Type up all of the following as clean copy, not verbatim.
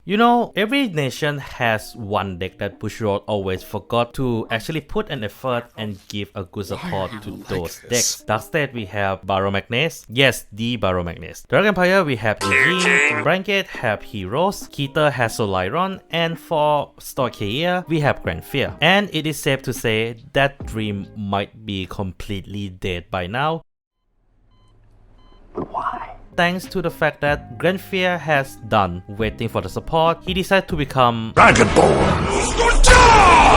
You know, every nation has one deck that Bushiroad always forgot to actually put an effort and give a good support to those decks. Dark State we have Baromagnes, yes, the Baromagnes. Dragon Empire we have Eugene, Vanguard have Heroes, Keter has Soliron, and for Stoicheia we have Grand Fear. And it is safe to say that dream might be completely dead by now. Why? Thanks to the fact that Grand Fear has done waiting for the support, he decided to become Dragonborn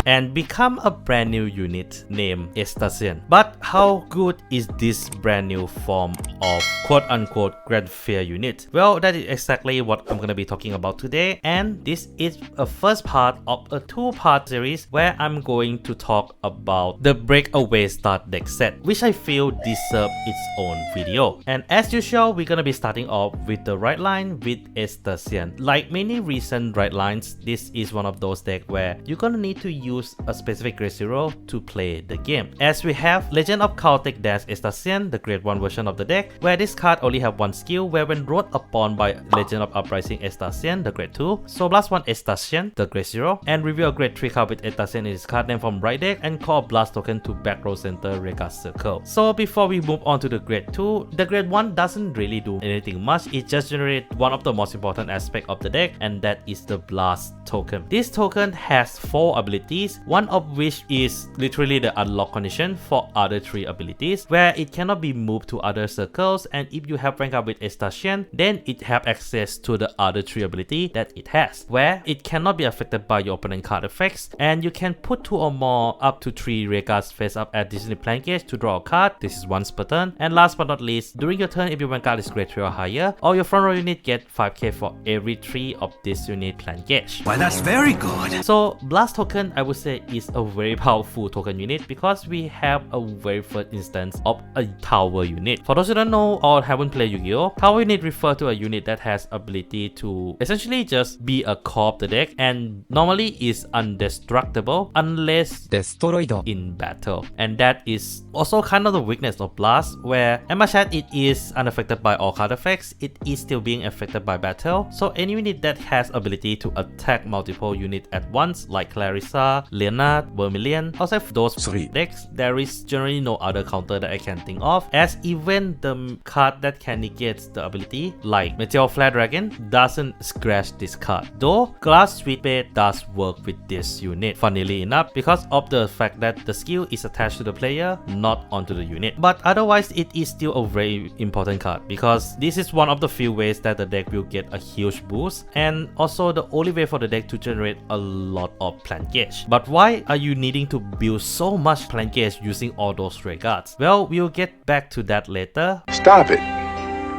and become a brand new unit named Estacion. But how good is this brand new form of quote-unquote Grand Fear unit? Well, that is exactly what I'm gonna be talking about today, and this is a first part of a two-part series where I'm going to talk about the Breakaway Start deck set, which I feel deserves its own video. And as usual, we're gonna be starting off with the right line with Estacion. Like many recent right lines, this is one of those decks where you're gonna need to use a specific grade 0 to play the game. As we have Legend of Chaotic Dance Estacion, the grade 1 version of the deck, where this card only have one skill, where when wrote upon by Legend of Uprising Estacion, the grade 2, so blast 1 Estacion, the grade 0, and reveal a grade 3 card with Estacion in its card name from right deck, and call blast token to back row center Rega Circle. So before we move on to the grade 2, the grade 1 doesn't really do anything much, it just generates one of the most important aspects of the deck, and that is the blast token. This token has 4 abilities, one of which is literally the unlock condition for other 3 abilities, where it cannot be moved to other circles, and if you have Vanguard with Estacion, then it have access to the other 3 ability that it has, where it cannot be affected by your opponent card effects, and you can put 2 or more up to 3 Regas face up at Disney Plan Gauge to draw a card. This is once per turn. And last but not least, during your turn, if your Vanguard is grade 3 or higher, or your front row unit get 5k for every 3 of this unit Plan Gauge. Why, that's very good. So blast token, I would say, is a very powerful token unit because we have a very first instance of a tower unit. For those who don't know or haven't played Yu-Gi-Oh!, tower unit refer to a unit that has ability to essentially just be a core of the deck and normally is indestructible unless destroyed in battle. And that is also kind of the weakness of blast, where as much as it is unaffected by all card effects, it is still being affected by battle. So any unit that has ability to attack multiple units at once, like Clarissa, Leonard, Vermilion, outside of those 3 decks, there is generally no other counter that I can think of, as even the card that can negate the ability, like Meteor Flare Dragon, doesn't scratch this card, though Glass Sweet Bait does work with this unit, funnily enough, because of the fact that the skill is attached to the player, not onto the unit. But otherwise, it is still a very important card, because this is one of the few ways that the deck will get a huge boost, and also the only way for the deck to generate a lot of Plan Gauge. But why are you needing to build so much Plan Gauge using all those regards? Well, we'll get back to that later. Stop it.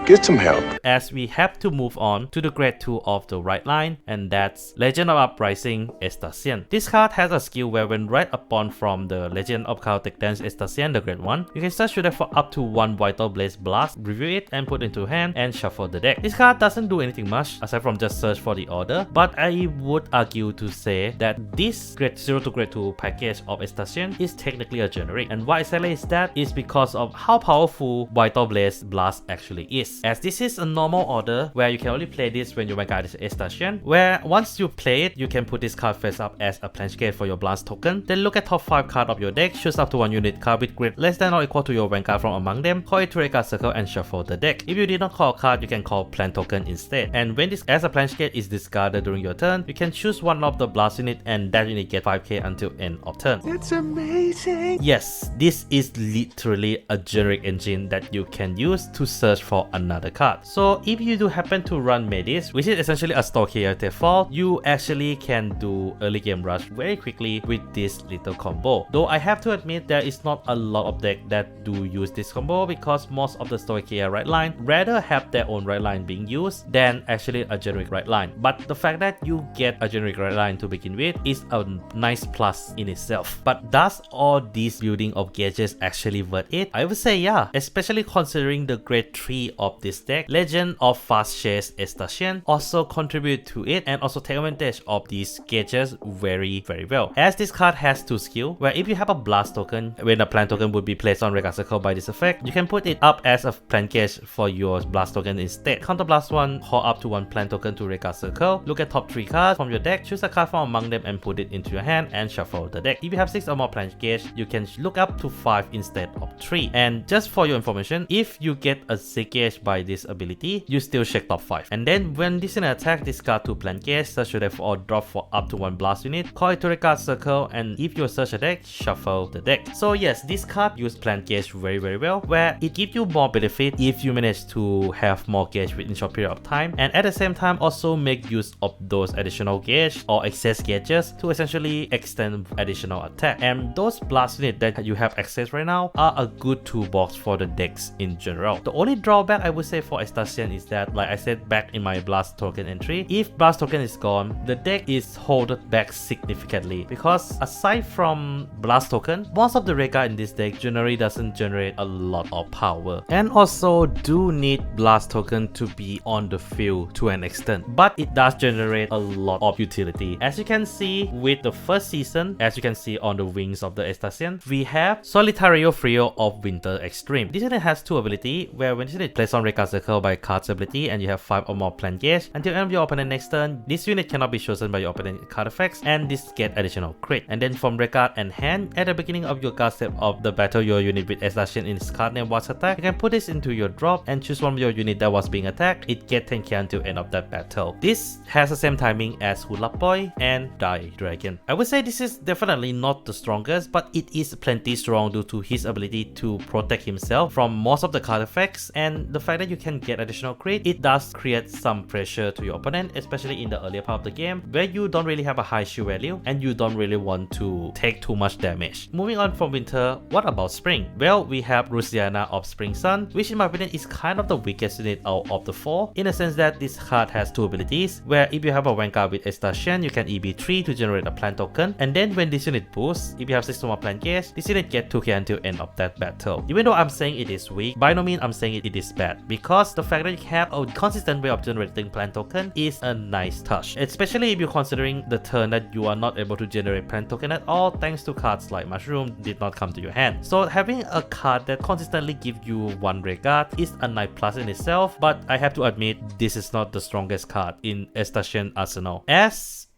Get some help. As we have to move on to the grade 2 of the right line, and that's Legend of Uprising Estacion. This card has a skill where when right upon from the Legend of Chaotic Dance Estacion, the grade 1, you can search your deck for up to 1 Vital Blaze Blast, review it and put into hand and shuffle the deck. This card doesn't do anything much aside from just search for the order, but I would argue to say that this grade 0 to grade 2 package of Estacion is technically a generic. And why I say is that is because of how powerful Vital Blaze Blast actually is, as this is a normal order where you can only play this when your Vanguard is Estacion, where once you play it, you can put this card face up as a Planchgate for your blast token, then look at top 5 card of your deck, choose up to 1 unit card with grade less than or equal to your Vanguard from among them, call it to Rega Circle and shuffle the deck. If you did not call a card, you can call Plan Token instead, and when this as a Planchgate is discarded during your turn, you can choose one of the blast unit and that unit get 5k until end of turn. That's amazing. Yes, this is literally a generic engine that you can use to search for another card. So if you do happen to run maid, which is essentially a Stoicheia default, you actually can do early game rush very quickly with this little combo. Though I have to admit there is not a lot of decks that do use this combo, because most of the Stoicheia right line rather have their own right line being used than actually a generic right line. But the fact that you get a generic right line to begin with is a nice plus in itself. But does all this building of gauges actually worth it? I would say yeah, especially considering the grade 3 of of this deck, Legend of Fast Chase Estacion, also contribute to it and also take advantage of these gauges very well. As this card has 2 skills, where if you have a blast token, when a plant token would be placed on Regal Circle by this effect, you can put it up as a plant gauge for your blast token instead. Counter blast 1, call up to 1 plant token to Regal Circle, look at top 3 cards from your deck, choose a card from among them and put it into your hand and shuffle the deck. If you have 6 or more plant gauge, you can look up to 5 instead of 3. And just for your information, if you get a 6 gauge by this ability, you still check top 5. And then when this in an attack, discard 2 plant gauge, search your deck or drop for up to 1 blast unit, call it to Regal Circle, and if you search a deck, shuffle the deck. So yes, this card uses plant gauge very well, where it gives you more benefit if you manage to have more gauge within a short period of time, and at the same time also make use of those additional gauge or excess gauges to essentially extend additional attack. And those blast units that you have access right now are a good toolbox for the decks in general. The only drawback I would say for Estacion is that, like I said back in my blast token entry, if blast token is gone, the deck is held back significantly, because aside from blast token, most of the Rega in this deck generally doesn't generate a lot of power, and also do need blast token to be on the field to an extent, but it does generate a lot of utility. As you can see with the first season, as you can see on the wings of the Estacion, we have Solitario Frio of Winter Extreme. This unit has 2 ability, where when this unit placed on Regal Circle by card's ability and you have 5 or more plant gauge, until end of your opponent next turn, this unit cannot be chosen by your opponent card effects, and this get additional crit. And then from record and hand, at the beginning of your card step of the battle, your unit with Estacion in its card name was attacked, you can put this into your drop and choose one of your unit that was being attacked. It get 10k until end of that battle. This has the same timing as Hula Boy and Die Dragon. I would say this is definitely not the strongest, but it is plenty strong due to his ability to protect himself from most of the card effects, and the fact that you can get additional crit, it does create some pressure to your opponent, especially in the earlier part of the game where you don't really have a high shield value and you don't really want to take too much damage. Moving on from winter, what about spring? Well, we have Rusiana of Spring Sun, which in my opinion is kind of the weakest unit out of the 4, in a sense that this card has 2 abilities, where if you have a Vanguard with Estacion, you can EB3 to generate a plant token, and then when this unit boosts, if you have 6 or more plant gauge, this unit get 2k until end of that battle. Even though I'm saying it is weak, by no means I'm saying it is bad, because the fact that you have a consistent way of generating plant token is a nice touch, especially if you're considering the turn that you are not able to generate plant token at all thanks to cards like Mushroom did not come to your hand. So having a card that consistently gives you 1 regard is a nice plus in itself, but I have to admit this is not the strongest card in Estacion arsenal. As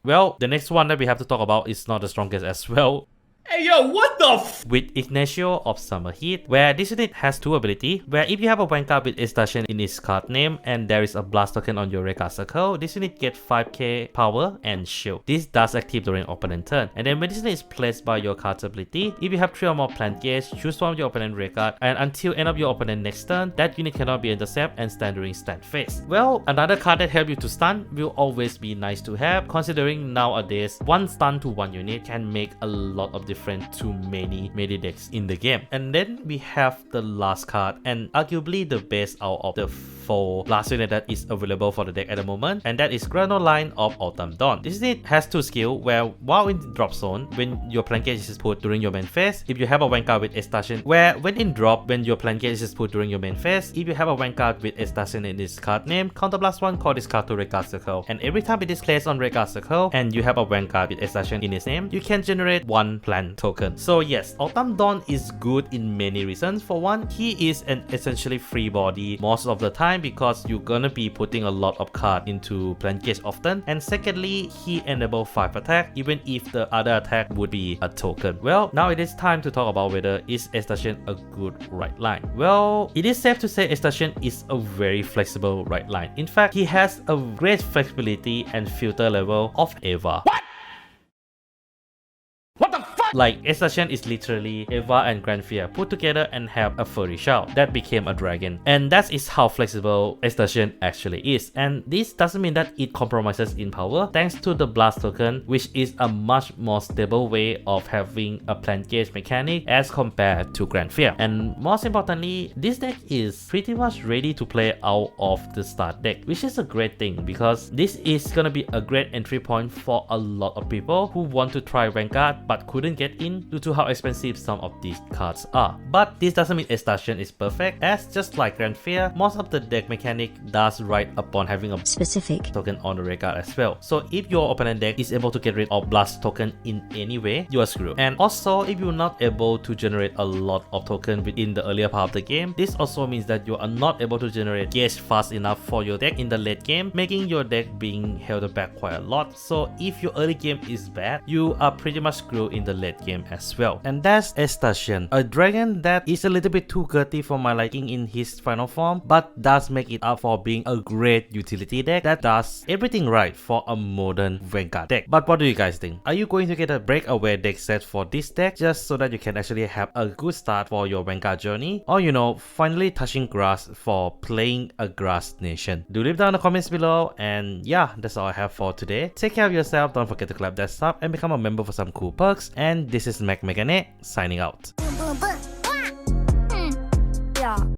well, the next one that we have to talk about is not the strongest as well. Hey yo, what the f- With Ignacio of Summer Heat, where this unit has 2 ability, where if you have a Vanguard with Estacion in its card name and there is a blast token on your Regal Circle, this unit get 5k power and shield. This does active during opponent turn. And then when this unit is placed by your card's ability, if you have 3 or more plant gauge, choose one of your opponent Regard, and until end of your opponent next turn, that unit cannot be intercept and stand during stand phase. Well, another card that helps you to stun will always be nice to have, considering nowadays 1 stun to 1 unit can make a lot of difference to many decks in the game. And then we have the last card, and arguably the best out of the 4 last unit that is available for the deck at the moment, and that is Line of Autumn Dawn. This unit has 2 skills, where while in the drop zone, when your plant gauge is put during your main phase, if you have a Vanguard with Estacion, where when in drop, when your plant gauge is put during your main phase, if you have a Vanguard with Estacion in this card name, counterblast 1, call this card to Regal Circle, and every time it is placed on Regal Circle and you have a Vanguard with Estacion in its name, you can generate 1 plant token. So yes, Autumn Dawn is good in many reasons. For one, he is an essentially free body most of the time because you're gonna be putting a lot of card into plant gauge often, and secondly, he enable 5 attack even if the other attack would be a token. Well, now it is time to talk about whether is Estacion a good right line. Well, it is safe to say Estacion is a very flexible right line. In fact, he has a great flexibility and filter level of Eva. Like, Estacion is literally Eva and Grandfear put together and have a furry shell that became a dragon. And that is how flexible Estacion actually is. And this doesn't mean that it compromises in power thanks to the blast token, which is a much more stable way of having a plant gauge mechanic as compared to Grandfear. And most importantly, this deck is pretty much ready to play out of the start deck, which is a great thing because this is gonna be a great entry point for a lot of people who want to try Vanguard but couldn't get get in due to how expensive some of these cards are. But this doesn't mean Estacion is perfect, as just like Grand Fear, most of the deck mechanic does ride upon having a specific token on the rear as well. So if your opponent deck is able to get rid of blast token in any way, you are screwed. And also, if you're not able to generate a lot of token within the earlier part of the game, this also means that you are not able to generate gauge fast enough for your deck in the late game, making your deck being held back quite a lot. So if your early game is bad, you are pretty much screwed in the late game as well. And that's Estacion, a dragon that is a little bit too gutty for my liking in his final form, but does make it up for being a great utility deck that does everything right for a modern Vanguard deck. But what do you guys think? Are you going to get a breakaway deck set for this deck just so that you can actually have a good start for your Vanguard journey? Or finally touching grass for playing a grass nation? Do leave down in the comments below, and yeah, that's all I have for today. Take care of yourself, don't forget to clap that sub and become a member for some cool perks, and this is Mac Megane signing out.